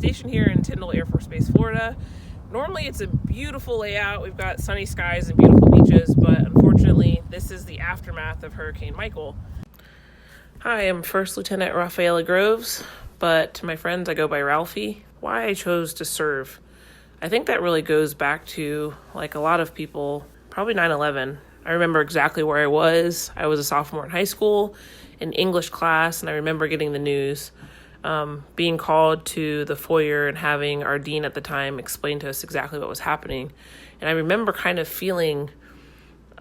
stationed here in Tyndall Air Force Base, Florida. Normally it's a beautiful layout. We've got sunny skies and beautiful beaches, but unfortunately this is the aftermath of Hurricane Michael. Hi, I'm First Lieutenant Rafaela Groves, but to my friends I go by Ralphie. Why I chose to serve, I think that really goes back to, like a lot of people, probably 9/11. I remember exactly where I was. I was a sophomore in high school in English class, and I remember getting the news, being called to the foyer and having our dean at the time explain to us exactly what was happening. And I remember kind of feeling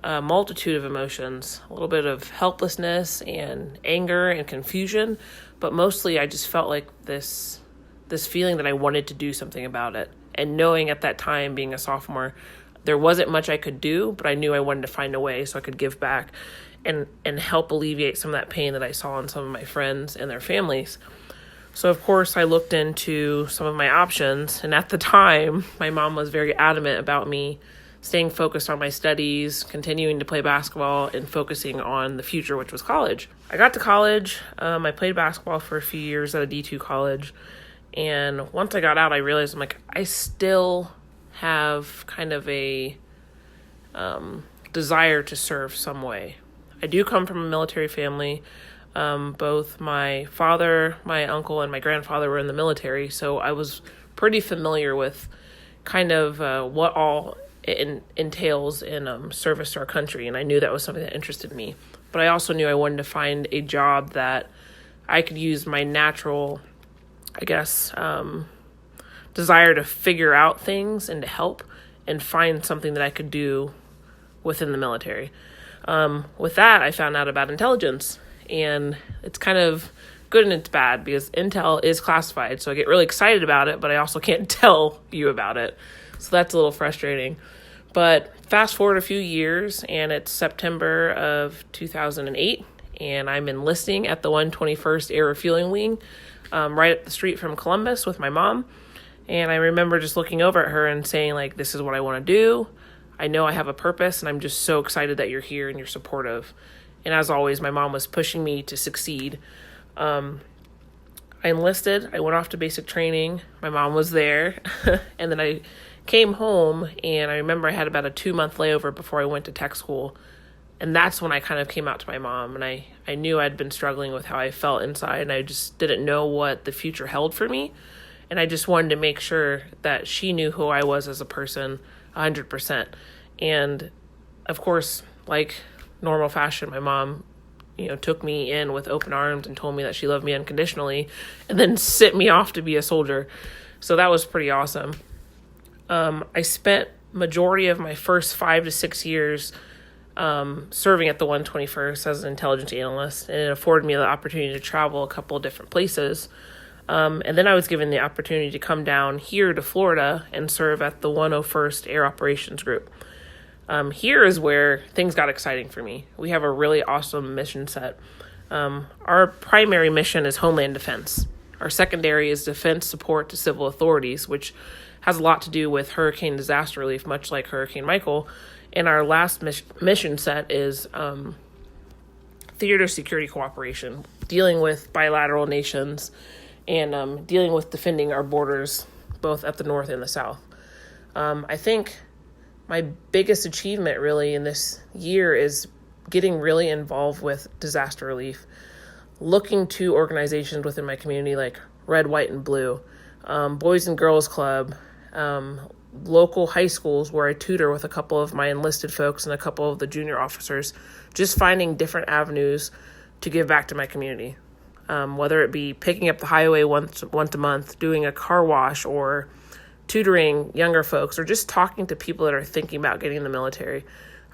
a multitude of emotions, a little bit of helplessness and anger and confusion, but mostly I just felt like this feeling that I wanted to do something about it. And knowing at that time, being a sophomore, there wasn't much I could do, but I knew I wanted to find a way so I could give back and help alleviate some of that pain that I saw in some of my friends and their families. So of course I looked into some of my options, and at the time my mom was very adamant about me staying focused on my studies, continuing to play basketball, and focusing on the future, which was college. I got to college, I played basketball for a few years at a D2 college, and once I got out I realized I still have kind of a desire to serve some way. I do come from a military family. Both my father, my uncle, and my grandfather were in the military, so I was pretty familiar with kind of what all it entails in service to our country, and I knew that was something that interested me. But I also knew I wanted to find a job that I could use my natural, desire to figure out things and to help and find something that I could do within the military. With that, I found out about intelligence, and it's kind of good and it's bad because intel is classified. So I get really excited about it, but I also can't tell you about it. So that's a little frustrating. But fast forward a few years, and it's September of 2008, and I'm enlisting at the 121st Air Refueling Wing, right up the street from Columbus with my mom. And I remember just looking over at her and saying, this is what I want to do. I know I have a purpose, and I'm just so excited that you're here and you're supportive. And as always, my mom was pushing me to succeed. I enlisted. I went off to basic training. My mom was there. And then I came home, and I remember I had about a 2-month layover before I went to tech school. And that's when I kind of came out to my mom. And I knew I'd been struggling with how I felt inside, and I just didn't know what the future held for me. And I just wanted to make sure that she knew who I was as a person 100%. And of course, like normal fashion, my mom, took me in with open arms and told me that she loved me unconditionally, and then sent me off to be a soldier. So that was pretty awesome. I spent majority of my first 5 to 6 years serving at the 121st as an intelligence analyst, and it afforded me the opportunity to travel a couple of different places. And then I was given the opportunity to come down here to Florida and serve at the 101st Air Operations Group. Here is where things got exciting for me. We have a really awesome mission set. Our primary mission is Homeland Defense. Our secondary is defense support to civil authorities, which has a lot to do with hurricane disaster relief, much like Hurricane Michael. And our last mission set is theater security cooperation, dealing with bilateral nations and dealing with defending our borders, both at the north and the south. I think my biggest achievement really in this year is getting really involved with disaster relief, looking to organizations within my community like Red, White, and Blue, Boys and Girls Club, local high schools where I tutor with a couple of my enlisted folks and a couple of the junior officers, just finding different avenues to give back to my community. Whether it be picking up the highway once a month, doing a car wash, or tutoring younger folks, or just talking to people that are thinking about getting in the military.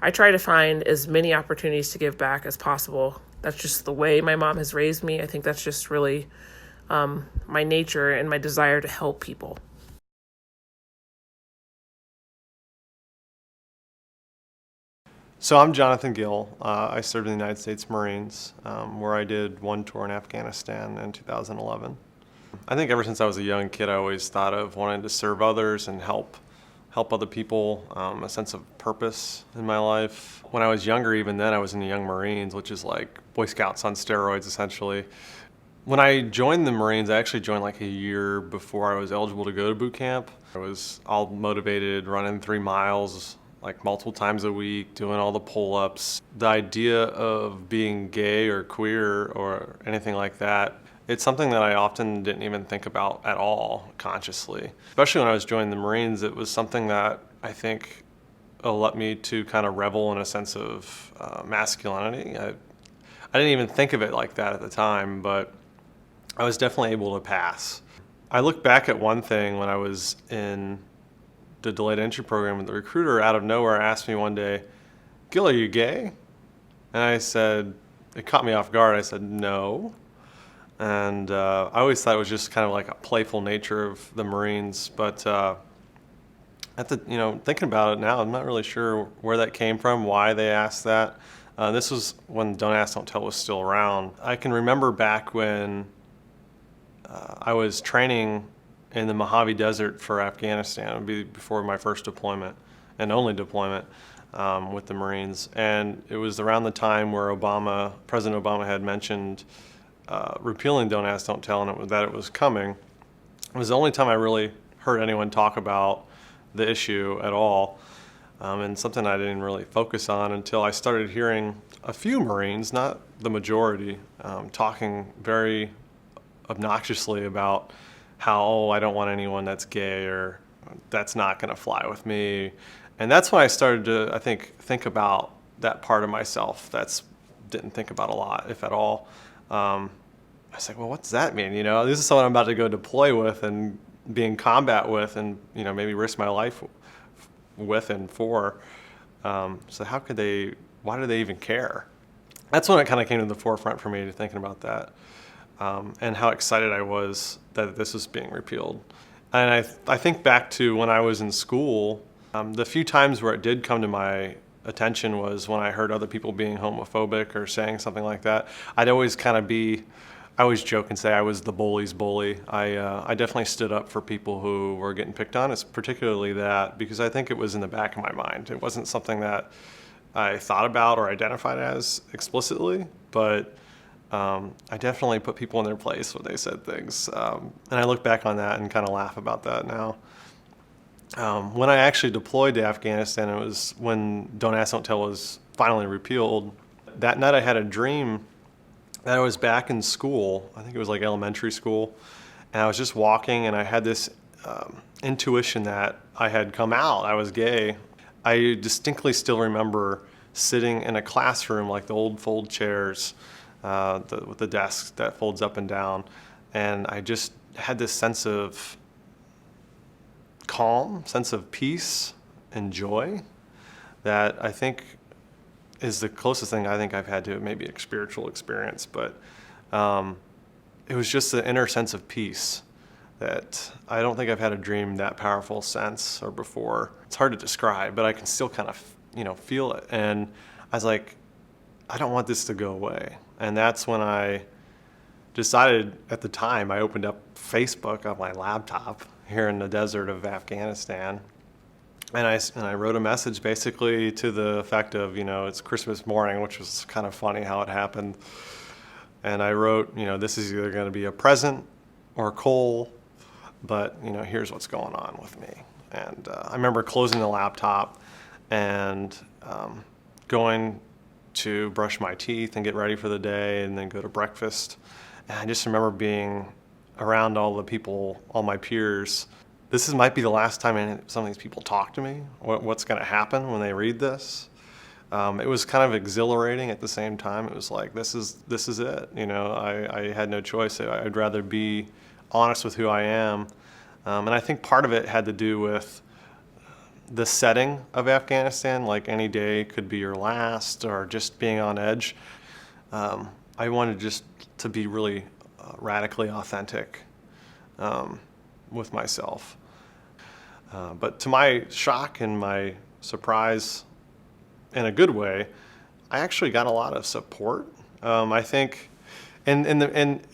I try to find as many opportunities to give back as possible. That's just the way my mom has raised me. I think that's just really my nature and my desire to help people. So I'm Jonathan Gill. I served in the United States Marines, where I did one tour in Afghanistan in 2011. I think ever since I was a young kid, I always thought of wanting to serve others and help other people, a sense of purpose in my life. When I was younger, even then, I was in the Young Marines, which is like Boy Scouts on steroids, essentially. When I joined the Marines, I actually joined like a year before I was eligible to go to boot camp. I was all motivated, running 3 miles like multiple times a week, doing all the pull-ups. The idea of being gay or queer or anything like that, it's something that I often didn't even think about at all consciously. Especially when I was joining the Marines, it was something that I think allowed me to kind of revel in a sense of masculinity. I didn't even think of it like that at the time, but I was definitely able to pass. I look back at one thing when I was in the delayed entry program, and the recruiter out of nowhere asked me one day, "Gil, are you gay?" And I said, it caught me off guard. I said, "No." And I always thought it was just kind of like a playful nature of the Marines. But thinking about it now, I'm not really sure where that came from, why they asked that. This was when Don't Ask, Don't Tell was still around. I can remember back when I was training in the Mojave Desert for Afghanistan. It would be before my first deployment and only deployment with the Marines. And it was around the time where President Obama had mentioned repealing Don't Ask, Don't Tell, and that it was coming. It was the only time I really heard anyone talk about the issue at all, and something I didn't really focus on until I started hearing a few Marines, not the majority, talking very obnoxiously about how, I don't want anyone that's gay, or that's not going to fly with me. And that's when I started to, I think about that part of myself that's didn't think about a lot, if at all. I was like, well, what's that mean? This is someone I'm about to go deploy with and be in combat with, and maybe risk my life with and for. So why do they even care? That's when it kind of came to the forefront for me, thinking about that. And how excited I was that this was being repealed. And I think back to when I was in school, the few times where it did come to my attention was when I heard other people being homophobic or saying something like that. I always joke and say I was the bully's bully. I definitely stood up for people who were getting picked on. It's particularly that because I think it was in the back of my mind. It wasn't something that I thought about or identified as explicitly, but I definitely put people in their place when they said things. And I look back on that and kind of laugh about that now. When I actually deployed to Afghanistan, it was when Don't Ask, Don't Tell was finally repealed. That night I had a dream that I was back in school. I think it was like elementary school. And I was just walking and I had this intuition that I had come out. I was gay. I distinctly still remember sitting in a classroom, like the old fold chairs, with the desk that folds up and down. And I just had this sense of calm, sense of peace and joy that I think is the closest thing I think I've had to maybe a spiritual experience. But it was just the inner sense of peace that I don't think I've had a dream that powerful since or before. It's hard to describe, but I can still kind of, feel it. And I was like, I don't want this to go away. And that's when I decided, at the time, I opened up Facebook on my laptop here in the desert of Afghanistan. And I wrote a message basically to the effect of, it's Christmas morning, which was kind of funny how it happened. And I wrote, this is either going to be a present or coal, but, here's what's going on with me. And I remember closing the laptop and going to brush my teeth and get ready for the day and then go to breakfast. And I just remember being around all the people, all my peers. Might be the last time some of these people talk to me. What's going to happen when they read this? It was kind of exhilarating at the same time. It was like, this is it. I had no choice. I'd rather be honest with who I am. And I think part of it had to do with the setting of Afghanistan. Like any day could be your last, or just being on edge. I wanted just to be really radically authentic with myself. But to my shock and my surprise, in a good way, I actually got a lot of support. I think, and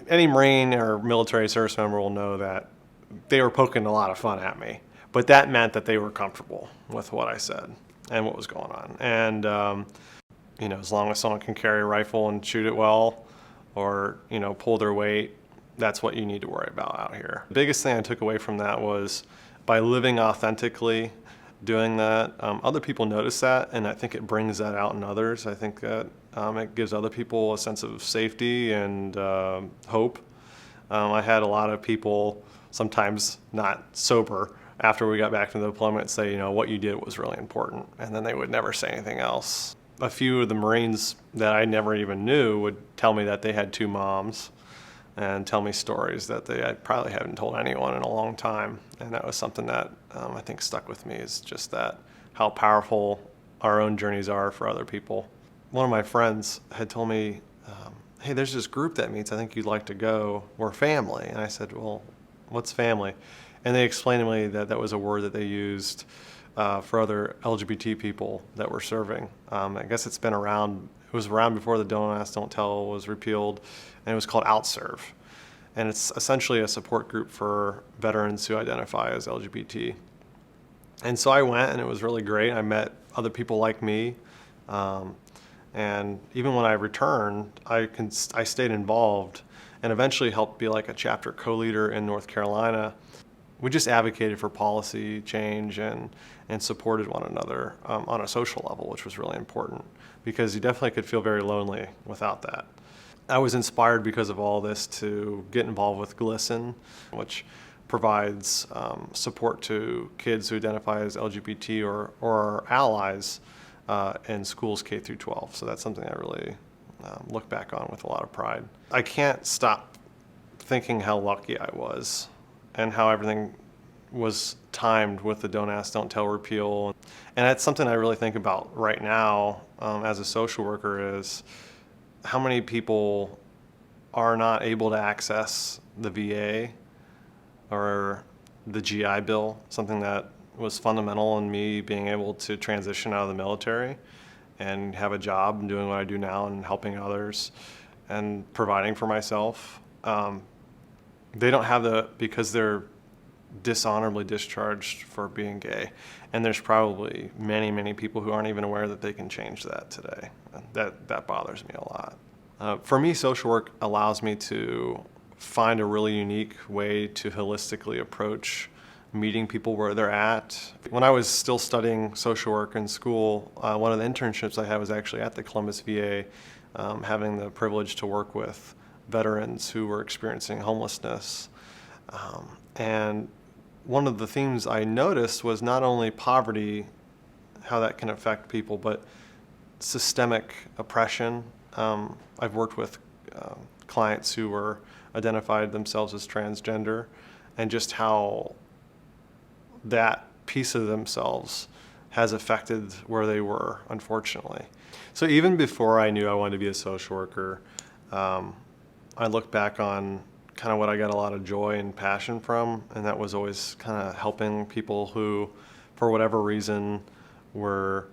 any Marine or military service member will know that they were poking a lot of fun at me, but that meant that they were comfortable with what I said and what was going on. And as long as someone can carry a rifle and shoot it well, or pull their weight, that's what you need to worry about out here. The biggest thing I took away from that was by living authentically, doing that, other people notice that, and I think it brings that out in others. I think that it gives other people a sense of safety and hope. I had a lot of people, sometimes not sober, after we got back from the deployment say, you know, what you did was really important, and then they would never say anything else. A few of the Marines that I never even knew would tell me that they had 2 moms and tell me stories that I probably haven't told anyone in a long time. And that was something that I think stuck with me, is just that how powerful our own journeys are for other people. One of my friends had told me, hey, there's this group that meets, I think you'd like to go, we're family. And I said, well, what's family? And they explained to me that that was a word that they used for other LGBT people that were serving. I guess it's been around, it was around before the Don't Ask, Don't Tell was repealed, and it was called OutServe. And it's essentially a support group for veterans who identify as LGBT. And so I went, and it was really great. I met other people like me. And even when I returned, I stayed involved and eventually helped be like a chapter co-leader in North Carolina. We just advocated for policy change and supported one another on a social level, which was really important, because you definitely could feel very lonely without that. I was inspired because of all this to get involved with GLSEN, which provides support to kids who identify as LGBT or are allies in schools K through 12. So that's something I really look back on with a lot of pride. I can't stop thinking how lucky I was and how everything was timed with the Don't Ask, Don't Tell repeal. And that's something I really think about right now as a social worker, is how many people are not able to access the VA or the GI Bill, something that was fundamental in me being able to transition out of the military and have a job and doing what I do now and helping others and providing for myself. They don't have because they're dishonorably discharged for being gay. And there's probably many, many people who aren't even aware that they can change that today. That bothers me a lot. For me, social work allows me to find a really unique way to holistically approach meeting people where they're at. When I was still studying social work in school, one of the internships I had was actually at the Columbus VA, having the privilege to work with veterans who were experiencing homelessness. And one of the themes I noticed was not only poverty, how that can affect people, but systemic oppression. I've worked with clients who were identified themselves as transgender, and just how that piece of themselves has affected where they were, unfortunately. So even before I knew I wanted to be a social worker, I look back on kind of what I got a lot of joy and passion from, and that was always kind of helping people who, for whatever reason, were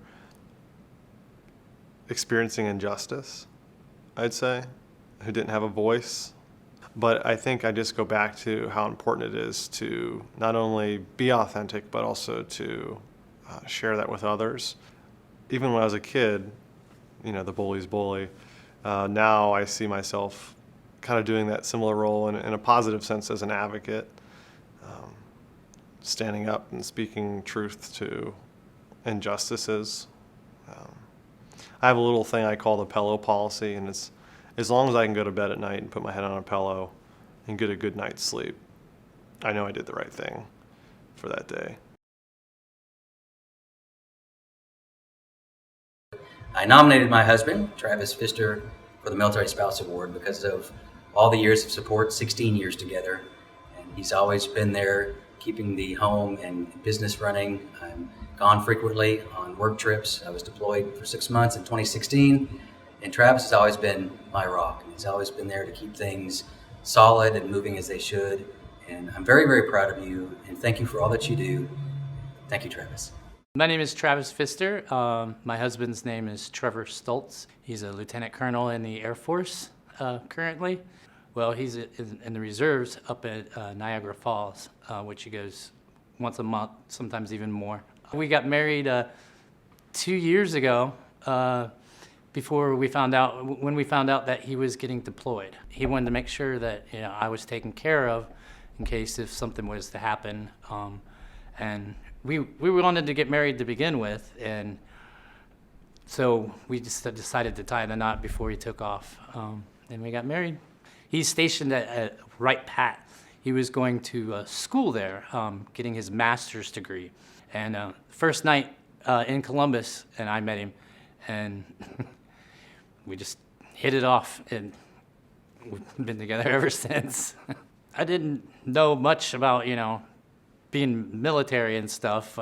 experiencing injustice, I'd say, who didn't have a voice. But I think I just go back to how important it is to not only be authentic, but also to share that with others. Even when I was a kid, you know, the bully's bully. Now I see myself kind of doing that similar role in a positive sense as an advocate, standing up and speaking truth to injustices. I have a little thing I call the pillow policy, and it's as long as I can go to bed at night and put my head on a pillow and get a good night's sleep, I know I did the right thing for that day. I nominated my husband, Travis Pfister, for the Military Spouse Award because of all the years of support, 16 years together. And he's always been there, keeping the home and business running. I'm gone frequently on work trips. I was deployed for 6 months in 2016. And Travis has always been my rock. He's always been there to keep things solid and moving as they should. And I'm very, very proud of you. And thank you for all that you do. Thank you, Travis. My name is Travis Pfister. My husband's name is Trevor Stoltz. He's a lieutenant colonel in the Air Force currently. Well, he's in the reserves up at Niagara Falls, which he goes once a month, sometimes even more. We got married 2 years ago, before we found out, when we found out that he was getting deployed. He wanted to make sure that, you know, I was taken care of in case if something was to happen. And we wanted to get married to begin with, and so we just decided to tie the knot before he took off, and we got married. He's stationed at Wright Pat. He was going to school there, getting his master's degree. And first night in Columbus, and I met him, and we just hit it off, and we've been together ever since. I didn't know much about, you know, being military and stuff,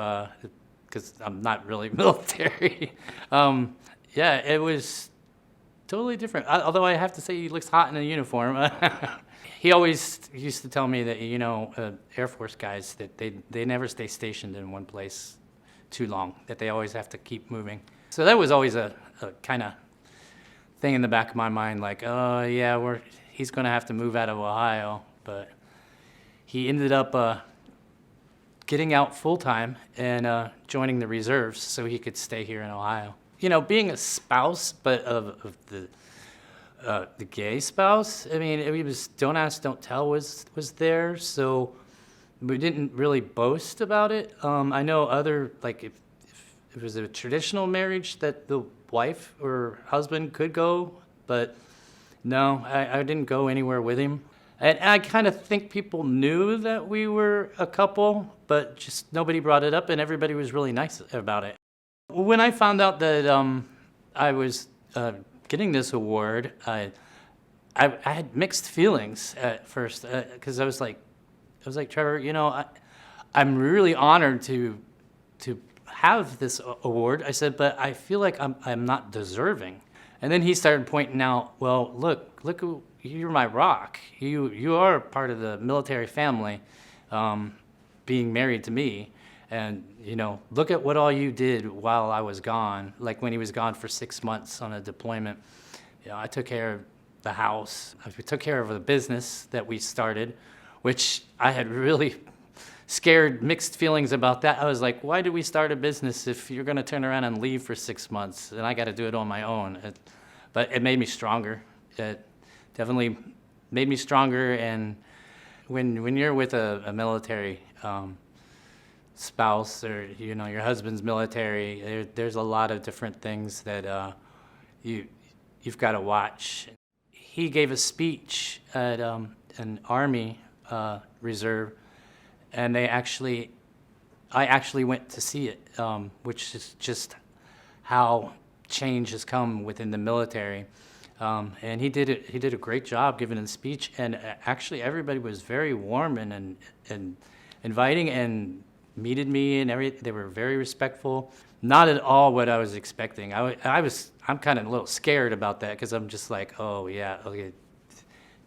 because I'm not really military. Yeah, it was totally different. Although I have to say he looks hot in a uniform. He always used to tell me that, you know, Air Force guys, that they never stay stationed in one place too long, that they always have to keep moving. So that was always a kind of thing in the back of my mind, like, oh yeah, he's going to have to move out of Ohio. But he ended up getting out full-time and joining the reserves so he could stay here in Ohio. You know, being a spouse, but of the gay spouse, I mean, it was don't ask, don't tell was there, so we didn't really boast about it. I know other, like if it was a traditional marriage that the wife or husband could go, but no, I didn't go anywhere with him. And I kind of think people knew that we were a couple, but just nobody brought it up, and everybody was really nice about it. When I found out that I was getting this award, I had mixed feelings at first, because I was like, Trevor, you know, I'm really honored to have this award. I said, but I feel like I'm not deserving. And then he started pointing out, well, look, you're my rock. You are part of the military family, being married to me. And, you know, look at what all you did while I was gone, like when he was gone for 6 months on a deployment. You know, I took care of the house. I took care of the business that we started, which I had really scared, mixed feelings about that. I was like, why did we start a business if you're going to turn around and leave for 6 months and I got to do it on my own? But it made me stronger. It definitely made me stronger. And when you're with a military spouse, or, you know, your husband's military, there's a lot of different things that you've got to watch. He gave a speech at an Army reserve, and I actually went to see it, which is just how change has come within the military. And he did a great job giving a speech, and actually everybody was very warm and inviting and meted me and everything. They were very respectful. Not at all what I was expecting. I'm kind of a little scared about that, because I'm just like, oh yeah, okay,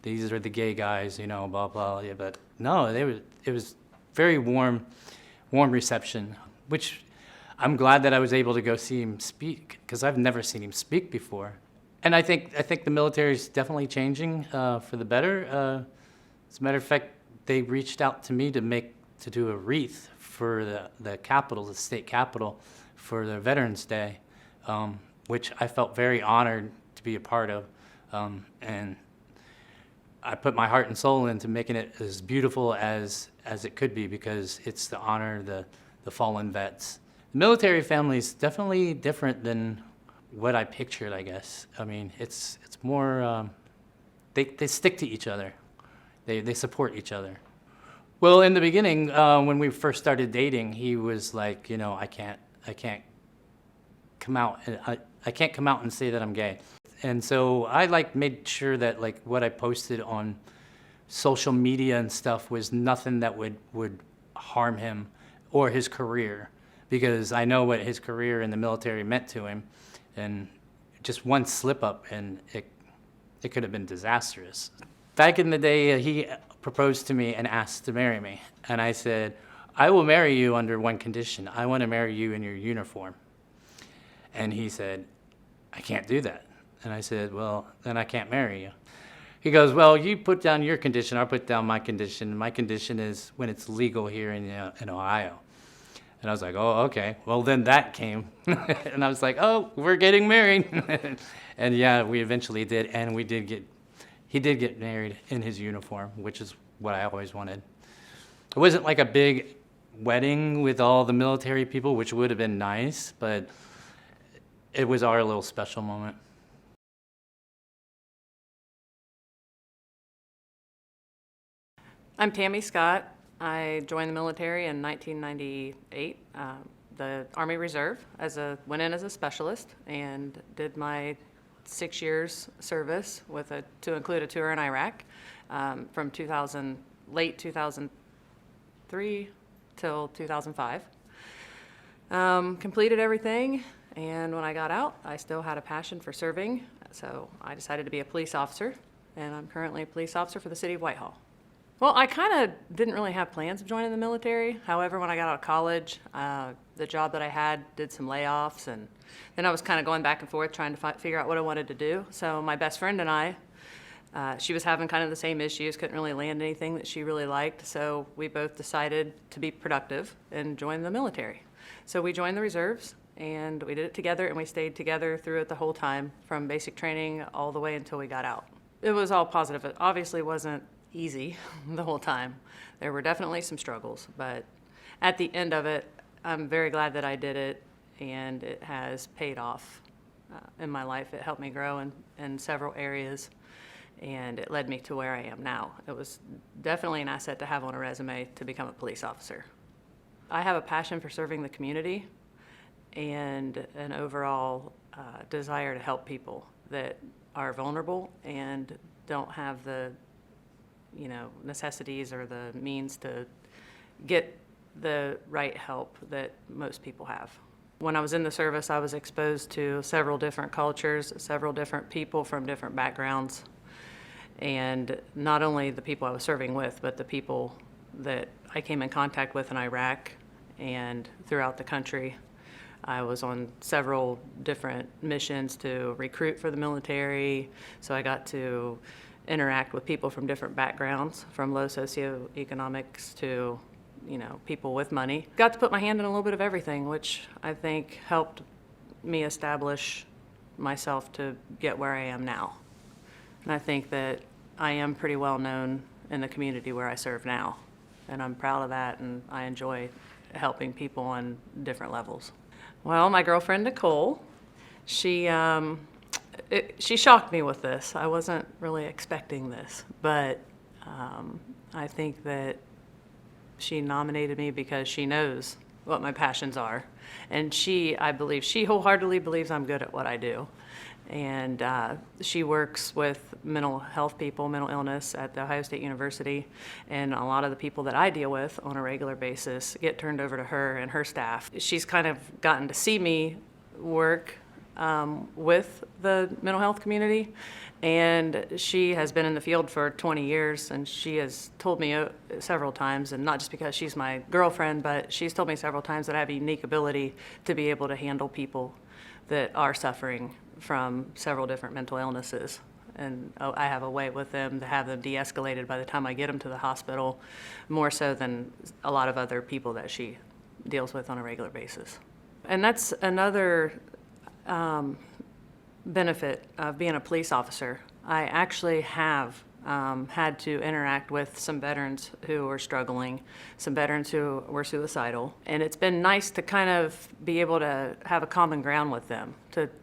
these are the gay guys, you know, blah blah. Yeah, but no, it was very warm reception, which I'm glad that I was able to go see him speak, because I've never seen him speak before. And I think the military is definitely changing for the better. As a matter of fact, they reached out to me to do a wreath for the Capitol, the state capitol, for the Veterans Day, which I felt very honored to be a part of. And I put my heart and soul into making it as beautiful as it could be, because it's to honor the fallen vets. The military family is definitely different than what I pictured, I guess. I mean, it's more, they stick to each other. They support each other. Well, in the beginning, when we first started dating, he was like, you know, I can't come out. I can't come out and say that I'm gay. And so I made sure that what I posted on social media and stuff was nothing that would harm him or his career, because I know what his career in the military meant to him, and just one slip up and it could have been disastrous. Back in the day, he proposed to me and asked to marry me, and I said, I will marry you under one condition. I want to marry you in your uniform. And he said, I can't do that. And I said, well, then I can't marry you. He goes, well, you put down your condition, I'll put down my condition. My condition is when it's legal here in Ohio. And I was like, oh, okay. Well, then that came. And I was like, oh, we're getting married. And yeah, we eventually did. And he did get married in his uniform, which is what I always wanted. It wasn't like a big wedding with all the military people, which would have been nice, but it was our little special moment. I'm Tammy Scott. I joined the military in 1998, the Army Reserve, went in as a specialist and did my 6 years service to include a tour in Iraq from late 2003 till 2005. Completed everything, and when I got out, I still had a passion for serving, so I decided to be a police officer, and I'm currently a police officer for the city of Whitehall. Well, I kind of didn't really have plans of joining the military. However, when I got out of college, the job that I had did some layoffs, and then I was kind of going back and forth trying to figure out what I wanted to do. So my best friend and I, she was having kind of the same issues, couldn't really land anything that she really liked, so we both decided to be productive and join the military. So we joined the reserves, and we did it together, and we stayed together through it the whole time, from basic training all the way until we got out. It was all positive. It obviously wasn't easy the whole time. There were definitely some struggles, but at the end of it, I'm very glad that I did it, and it has paid off in my life. It helped me grow in several areas, and it led me to where I am now. It was definitely an asset to have on a resume to become a police officer. I have a passion for serving the community and an overall desire to help people that are vulnerable and don't have the necessities or the means to get the right help that most people have. When I was in the service, I was exposed to several different cultures, several different people from different backgrounds, and not only the people I was serving with, but the people that I came in contact with in Iraq and throughout the country. I was on several different missions to recruit for the military, so I got to interact with people from different backgrounds, from low socioeconomics to, people with money. Got to put my hand in a little bit of everything, which I think helped me establish myself to get where I am now. And I think that I am pretty well known in the community where I serve now, and I'm proud of that, and I enjoy helping people on different levels. Well, my girlfriend Nicole, she shocked me with this. I wasn't really expecting this, but I think that she nominated me because she knows what my passions are, and I believe she wholeheartedly believes I'm good at what I do. And she works with mental health people, mental illness at The Ohio State University, and a lot of the people that I deal with on a regular basis get turned over to her and her staff. She's kind of gotten to see me work with the mental health community, and she has been in the field for 20 years, and she has told me several times, and not just because she's my girlfriend, but she's told me several times that I have a unique ability to be able to handle people that are suffering from several different mental illnesses. And I have a way with them to have them de-escalated by the time I get them to the hospital, more so than a lot of other people that she deals with on a regular basis. And that's another benefit of being a police officer. I actually have had to interact with some veterans who were struggling, some veterans who were suicidal, and it's been nice to kind of be able to have a common ground with them,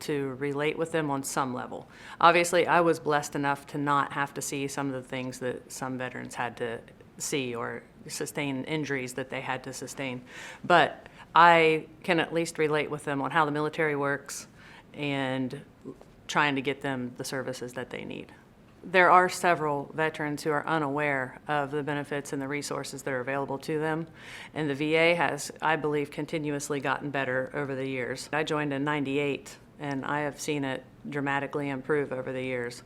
to relate with them on some level. Obviously, I was blessed enough to not have to see some of the things that some veterans had to see or sustain injuries that they had to sustain, but I can at least relate with them on how the military works and trying to get them the services that they need. There are several veterans who are unaware of the benefits and the resources that are available to them, and the VA has, I believe, continuously gotten better over the years. I joined in '98, and I have seen it dramatically improve over the years.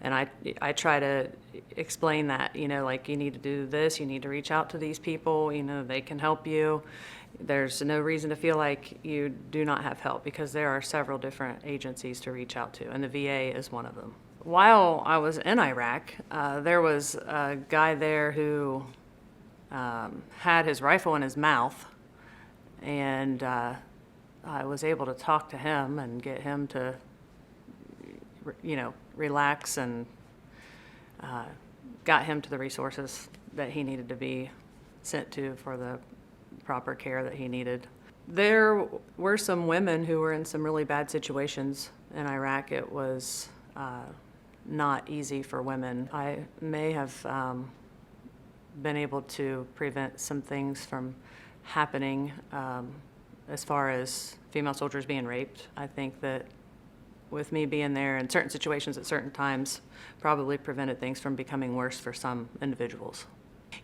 And I try to explain that, like, you need to do this, you need to reach out to these people, they can help you. There's no reason to feel like you do not have help, because there are several different agencies to reach out to, and the VA is one of them. While I was in Iraq, there was a guy there who had his rifle in his mouth, And I was able to talk to him and get him to, relax, and got him to the resources that he needed to be sent to for the proper care that he needed. There were some women who were in some really bad situations in Iraq. It was not easy for women. I may have been able to prevent some things from happening as far as female soldiers being raped. I think that with me being there in certain situations at certain times probably prevented things from becoming worse for some individuals.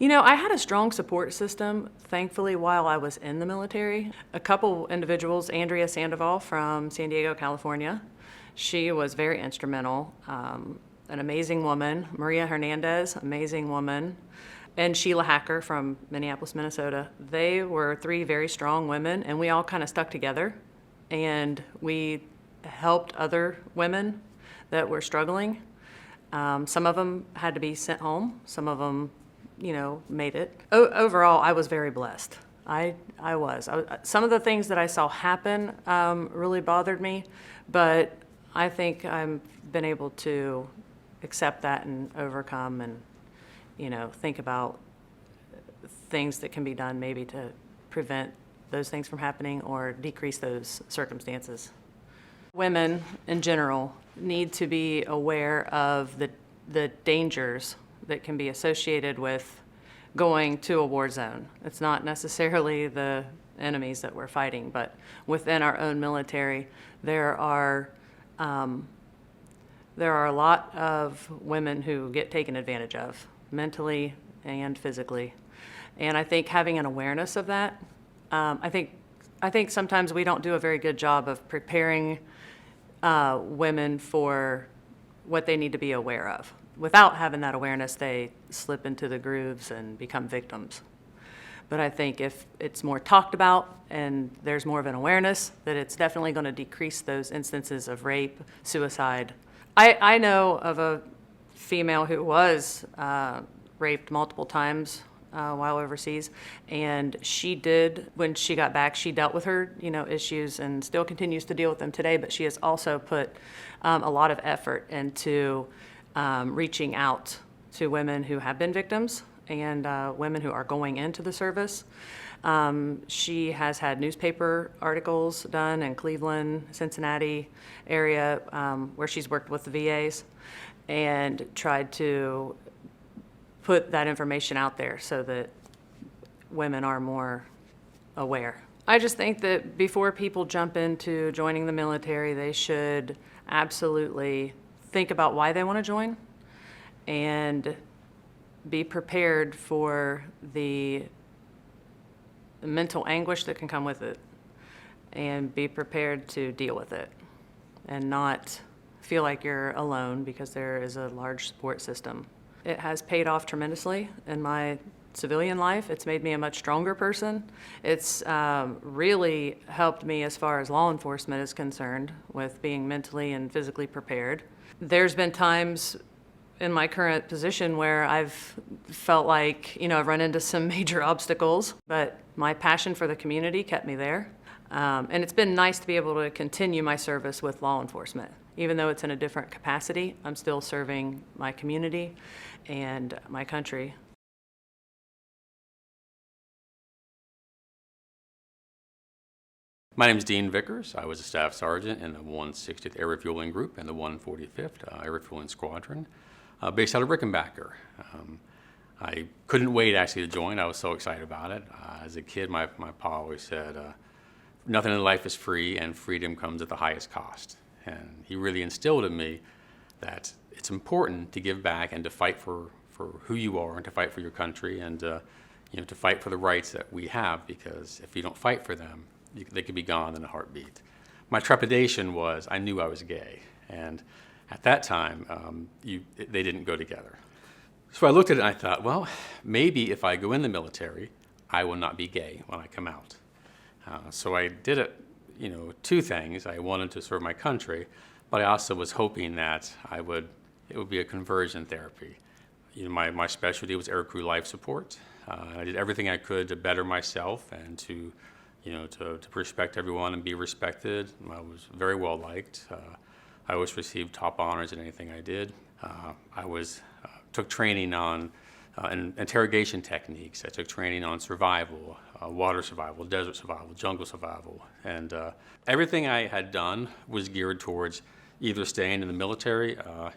I had a strong support system, thankfully, while I was in the military. A couple individuals, Andrea Sandoval from San Diego, California, she was very instrumental, an amazing woman. Maria Hernandez, amazing woman. And Sheila Hacker from Minneapolis, Minnesota. They were three very strong women, and we all kind of stuck together, and we helped other women that were struggling. Some of them had to be sent home. Some of them, made it. Overall, I was very blessed. I was. Some of the things that I saw happen really bothered me, but I think I've been able to accept that and overcome and, think about things that can be done maybe to prevent those things from happening or decrease those circumstances. Women in general need to be aware of the dangers that can be associated with going to a war zone. It's not necessarily the enemies that we're fighting, but within our own military, there are a lot of women who get taken advantage of, mentally and physically. And I think having an awareness of that, I think sometimes we don't do a very good job of preparing women for what they need to be aware of. Without having that awareness, they slip into the grooves and become victims. But I think if it's more talked about and there's more of an awareness, that it's definitely going to decrease those instances of rape, suicide. I know of a female who was raped multiple times while overseas, and she did, when she got back, she dealt with her issues and still continues to deal with them today, but she has also put a lot of effort into reaching out to women who have been victims and women who are going into the service. She has had newspaper articles done in Cleveland, Cincinnati area, where she's worked with the VAs and tried to put that information out there so that women are more aware. I just think that before people jump into joining the military, they should absolutely think about why they want to join and be prepared for the mental anguish that can come with it, and be prepared to deal with it and not feel like you're alone, because there is a large support system. It has paid off tremendously in my civilian life. It's made me a much stronger person. It's really helped me as far as law enforcement is concerned with being mentally and physically prepared. There's been times in my current position where I've felt like, I've run into some major obstacles, but my passion for the community kept me there. And it's been nice to be able to continue my service with law enforcement. Even though it's in a different capacity, I'm still serving my community and my country. My name is Dean Vickers. I was a staff sergeant in the 160th Air Refueling Group and the 145th Air Refueling Squadron, based out of Rickenbacker. I couldn't wait actually to join. I was so excited about it. As a kid, my pa always said, nothing in life is free, and freedom comes at the highest cost. And he really instilled in me that it's important to give back and to fight for who you are and to fight for your country and to fight for the rights that we have, because if you don't fight for them, they could be gone in a heartbeat. My trepidation was I knew I was gay, and at that time they didn't go together. So I looked at it and I thought, well, maybe if I go in the military, I will not be gay when I come out. So I did it. Two things. I wanted to serve my country, but I also was hoping that it would be a conversion therapy. My specialty was aircrew life support. I did everything I could to better myself and to to respect everyone and be respected. I was very well liked. I always received top honors in anything I did. Took training on interrogation techniques. I took training on survival, water survival, desert survival, jungle survival. And everything I had done was geared towards either staying in the military,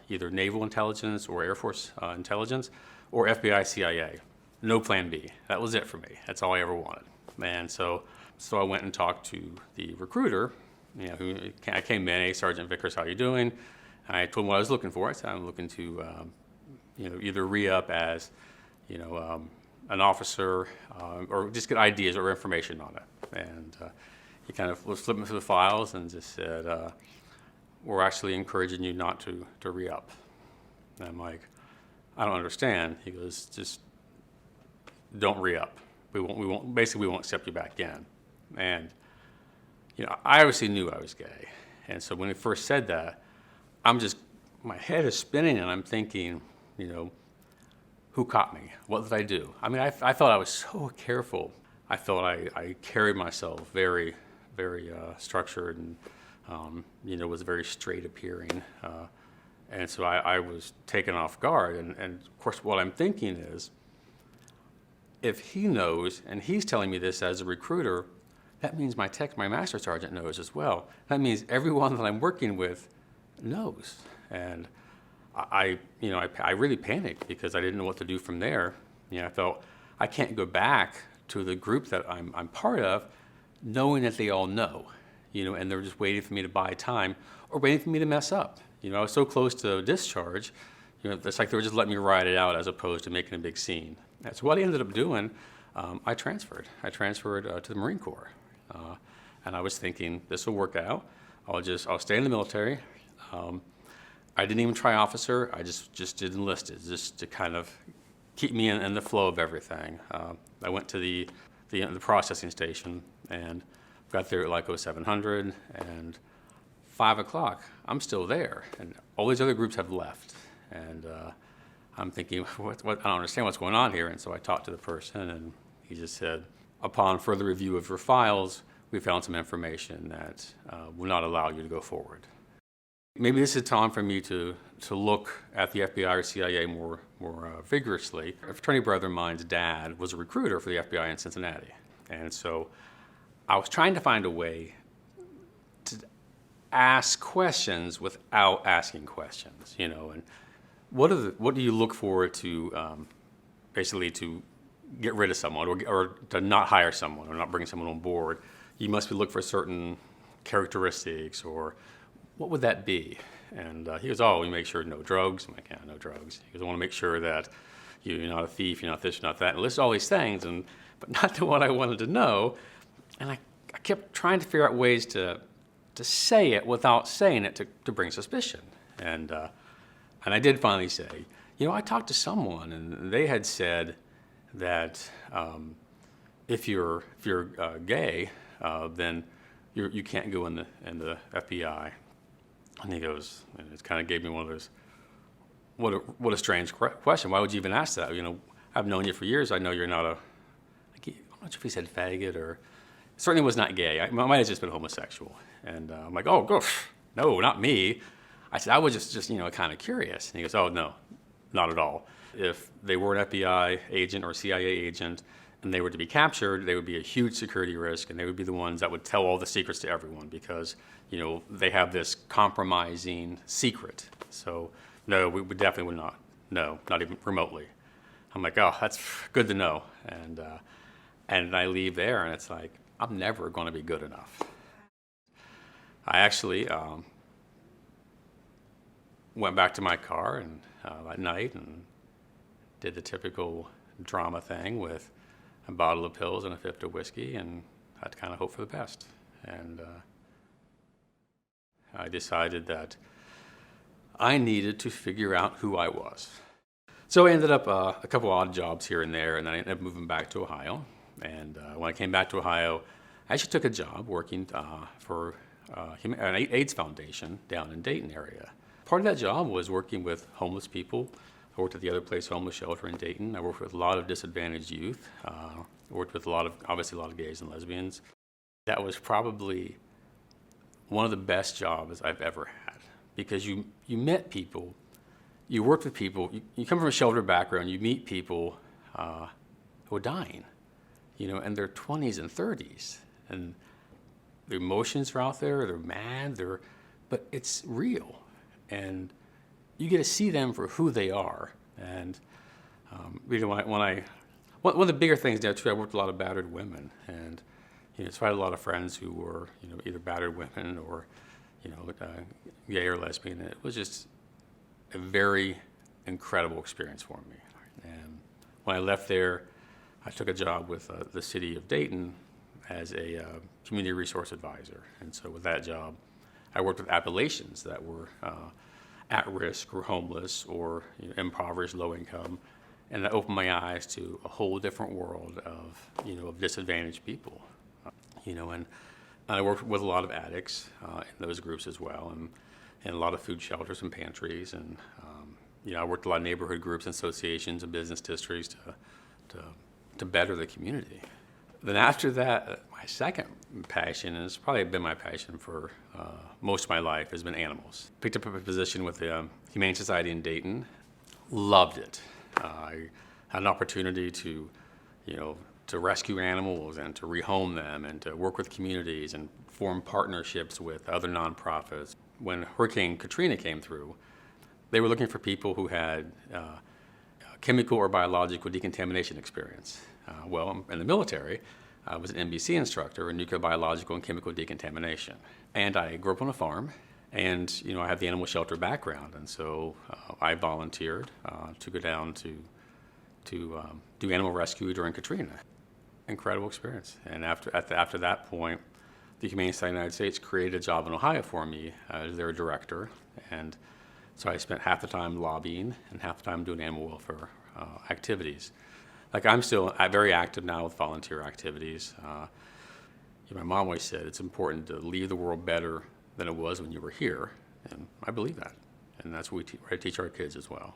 either naval intelligence or Air Force intelligence, or FBI, CIA. No plan B. That was it for me. That's all I ever wanted. And so I went and talked to the recruiter, I came in, "Hey, Sergeant Vickers, how you doing?" I told him what I was looking for. I said, "I'm looking to, either re-up as, an officer, or just get ideas or information on it." And he kind of was flipping through the files and just said, "We're actually encouraging you not to re-up." And I'm like, "I don't understand." He goes, "Just don't re-up. We won't accept you back in." And, I obviously knew I was gay. And so when he first said that, my head is spinning and I'm thinking, who caught me? What did I do? I mean, I thought I was so careful. I thought I carried myself very, very structured and, was very straight appearing. And so I was taken off guard. And of course, what I'm thinking is, if he knows and he's telling me this as a recruiter, that means my master sergeant knows as well. That means everyone that I'm working with knows. And I really panicked because I didn't know what to do from there. I felt I can't go back to the group that I'm part of knowing that they all know, and they're just waiting for me to buy time or waiting for me to mess up. I was so close to discharge, it's like they were just letting me ride it out as opposed to making a big scene. And so what I ended up doing, I transferred. I transferred to the Marine Corps. And I was thinking, this will work out. I'll stay in the military. I didn't even try officer. I just did enlisted, just to kind of keep me in the flow of everything. I went to the processing station and got there at like 0700, and 5 o'clock, I'm still there, and all these other groups have left. And I'm thinking, what? I don't understand what's going on here. And so I talked to the person, and he just said, "Upon further review of your files, we found some information that will not allow you to go forward." Maybe this is time for me to look at the FBI or CIA more vigorously. A fraternity brother of mine's dad was a recruiter for the FBI in Cincinnati. And so I was trying to find a way to ask questions without asking questions, and what do you look for to basically to get rid of someone or to not hire someone or not bring someone on board? You must be looking for certain characteristics, or what would that be? And he goes, "Oh, we make sure no drugs." I'm like, "Yeah, no drugs." He goes, "I want to make sure that you're not a thief, you're not this, you're not that." And lists all these things, but not to what I wanted to know. And I kept trying to figure out ways to say it without saying it to bring suspicion. And I did finally say, I talked to someone, and they had said that if you're gay, then you can't go in the FBI. And he goes, and it kind of gave me one of those, what a strange question. Why would you even ask that? I've known you for years. I know you're not I'm not sure if he said faggot, or certainly was not gay. I might have just been homosexual. And I'm like, "Oh, gosh, no, not me." I said, "I was just kind of curious." And he goes, "Oh, no, not at all. If they were an FBI agent or CIA agent and they were to be captured, they would be a huge security risk, and they would be the ones that would tell all the secrets to everyone because, they have this compromising secret. So, no, we definitely would not. No, not even remotely." I'm like, "Oh, that's good to know." And I leave there, and it's like, I'm never going to be good enough. I actually went back to my car and at night and did the typical drama thing with a bottle of pills and a fifth of whiskey, and had to kind of hope for the best. And I decided that I needed to figure out who I was. So I ended up a couple odd jobs here and there, and then I ended up moving back to Ohio. And when I came back to Ohio, I actually took a job working for an AIDS foundation down in Dayton area. Part of that job was working with homeless people. I worked at the Other Place Homeless Shelter in Dayton. I worked with a lot of disadvantaged youth. I worked with obviously a lot of gays and lesbians. That was probably one of the best jobs I've ever had, because you met people, you worked with people, you come from a sheltered background, you meet people who are dying, in their 20s and 30s, and their emotions are out there, they're mad, but it's real, and you get to see them for who they are. And one of the bigger things there too, I worked with a lot of battered women, and so I had a lot of friends who were either battered women or gay or lesbian. It was just a very incredible experience for me. And when I left there, I took a job with the city of Dayton as a community resource advisor. And so with that job, I worked with Appalachians that were at risk or homeless or impoverished, low income. And that opened my eyes to a whole different world of disadvantaged people. And I worked with a lot of addicts in those groups as well, and a lot of food shelters and pantries. And I worked with a lot of neighborhood groups, associations, and business districts to better the community. Then after that, my second passion, and it's probably been my passion for most of my life, has been animals. Picked up a position with the Humane Society in Dayton. Loved it. I had an opportunity to rescue animals and to rehome them and to work with communities and form partnerships with other nonprofits. When Hurricane Katrina came through, they were looking for people who had chemical or biological decontamination experience. Well, in the military, I was an NBC instructor in nuclear, biological, and chemical decontamination. And I grew up on a farm, and I have the animal shelter background, and so I volunteered to go down to do animal rescue during Katrina. Incredible experience. And after that point, the Humane Society of the United States created a job in Ohio for me as their director, and so I spent half the time lobbying and half the time doing animal welfare activities. Like, I'm still very active now with volunteer activities. My mom always said it's important to leave the world better than it was when you were here, and I believe that, and that's what I teach our kids as well.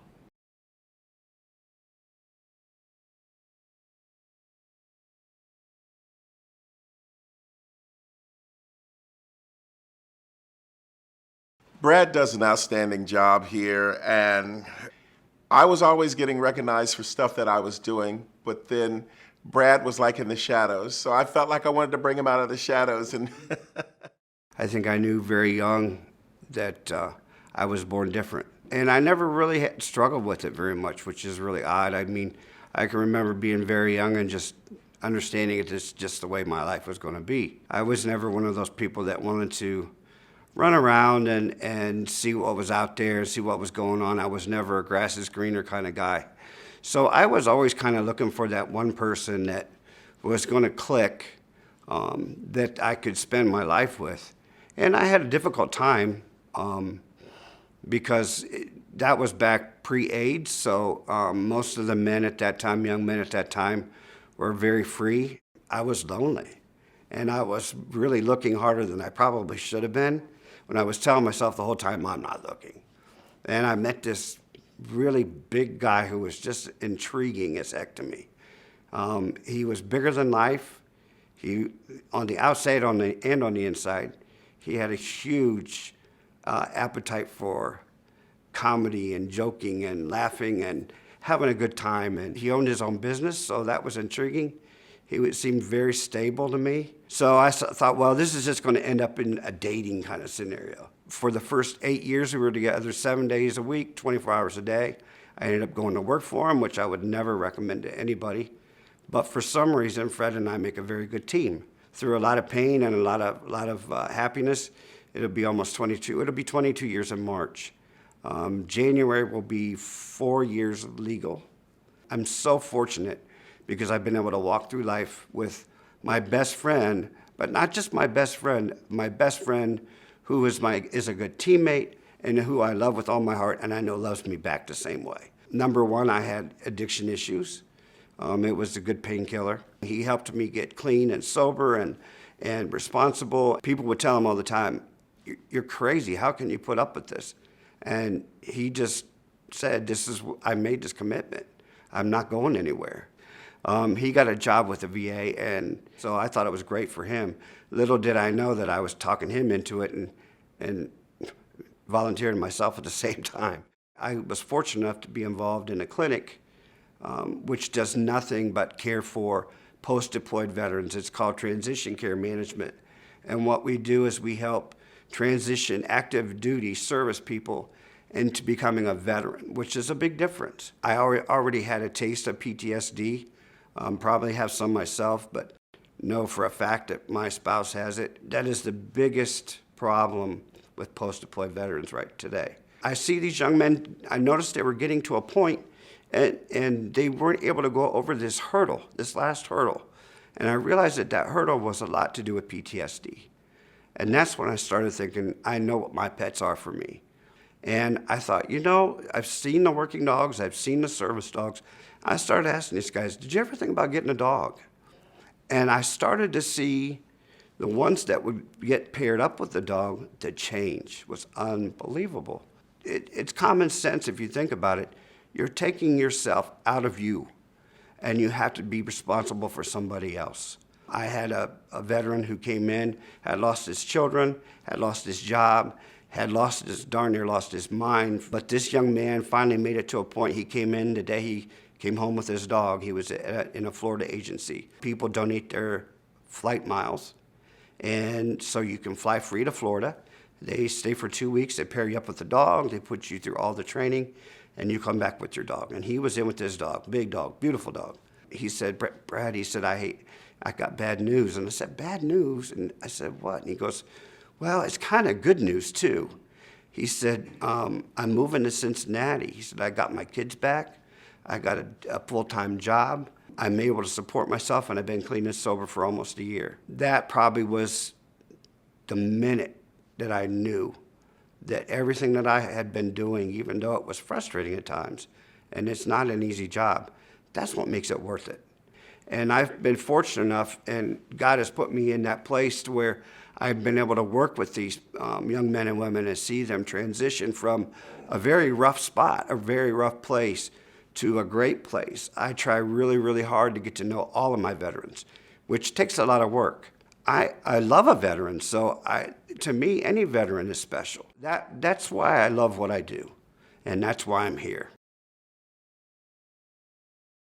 Brad does an outstanding job here, and I was always getting recognized for stuff that I was doing, but then Brad was like in the shadows, so I felt like I wanted to bring him out of the shadows. And I think I knew very young that I was born different, and I never really had struggled with it very much, which is really odd. I mean, I can remember being very young and just understanding it's just the way my life was going to be. I was never one of those people that wanted to run around and see what was out there, see what was going on. I was never a grass is greener kind of guy. So I was always kind of looking for that one person that was going to click, that I could spend my life with. And I had a difficult time because that was back pre-AIDS, so most of the men at that time, young men at that time, were very free. I was lonely, and I was really looking harder than I probably should have been, when I was telling myself the whole time, I'm not looking. And I met this really big guy who was just intriguing as heck to me. He was bigger than life. He, on the outside and on the inside, he had a huge appetite for comedy and joking and laughing and having a good time. And he owned his own business, so that was intriguing. He seemed very stable to me. So I thought, well, this is just going to end up in a dating kind of scenario. For the first 8 years, we were together 7 days a week, 24 hours a day. I ended up going to work for him, which I would never recommend to anybody. But for some reason, Fred and I make a very good team. Through a lot of pain and a lot of happiness, it'll be almost 22. It'll be 22 years in March. January will be 4 years legal. I'm so fortunate because I've been able to walk through life with my best friend, but not just my best friend who is a good teammate and who I love with all my heart and I know loves me back the same way. Number one, I had addiction issues. It was a good painkiller. He helped me get clean and sober and responsible. People would tell him all the time, "You're crazy, how can you put up with this?" And he just said, I made this commitment. I'm not going anywhere. He got a job with the VA, and so I thought it was great for him. Little did I know that I was talking him into it and volunteering myself at the same time. I was fortunate enough to be involved in a clinic which does nothing but care for post-deployed veterans. It's called Transition Care Management. And what we do is we help transition active duty service people into becoming a veteran, which is a big difference. I already had a taste of PTSD, probably have some myself, but know for a fact that my spouse has it. That is the biggest problem with post-deployed veterans right today. I see these young men, I noticed they were getting to a point and they weren't able to go over this hurdle, this last hurdle. And I realized that that hurdle was a lot to do with PTSD. And that's when I started thinking, I know what my pets are for me. And I thought, you know, I've seen the working dogs, I've seen the service dogs. I started asking these guys, did you ever think about getting a dog? And I started to see the ones that would get paired up with the dog, the change was unbelievable. It's common sense if you think about it. You're taking yourself out of you, and you have to be responsible for somebody else. I had a veteran who came in, had lost his children, had lost his job, had darn near lost his mind. But this young man finally made it to a point. He came in the day he came home with his dog. He was in a Florida agency. People donate their flight miles, and so you can fly free to Florida. They stay for 2 weeks, they pair you up with the dog, they put you through all the training, and you come back with your dog. And he was in with his dog, big dog, beautiful dog. He said, Brad, he said, I got bad news. And I said, bad news? And I said, what? And he goes, well, it's kind of good news too. He said, I'm moving to Cincinnati. He said, I got my kids back, I got a full-time job, I'm able to support myself, and I've been clean and sober for almost a year. That probably was the minute that I knew that everything that I had been doing, even though it was frustrating at times, and it's not an easy job, that's what makes it worth it. And I've been fortunate enough, and God has put me in that place to where I've been able to work with these young men and women and see them transition from a very rough spot, a very rough place, to a great place. I try really, really hard to get to know all of my veterans, which takes a lot of work. I love a veteran, so to me, any veteran is special. That's why I love what I do, and that's why I'm here.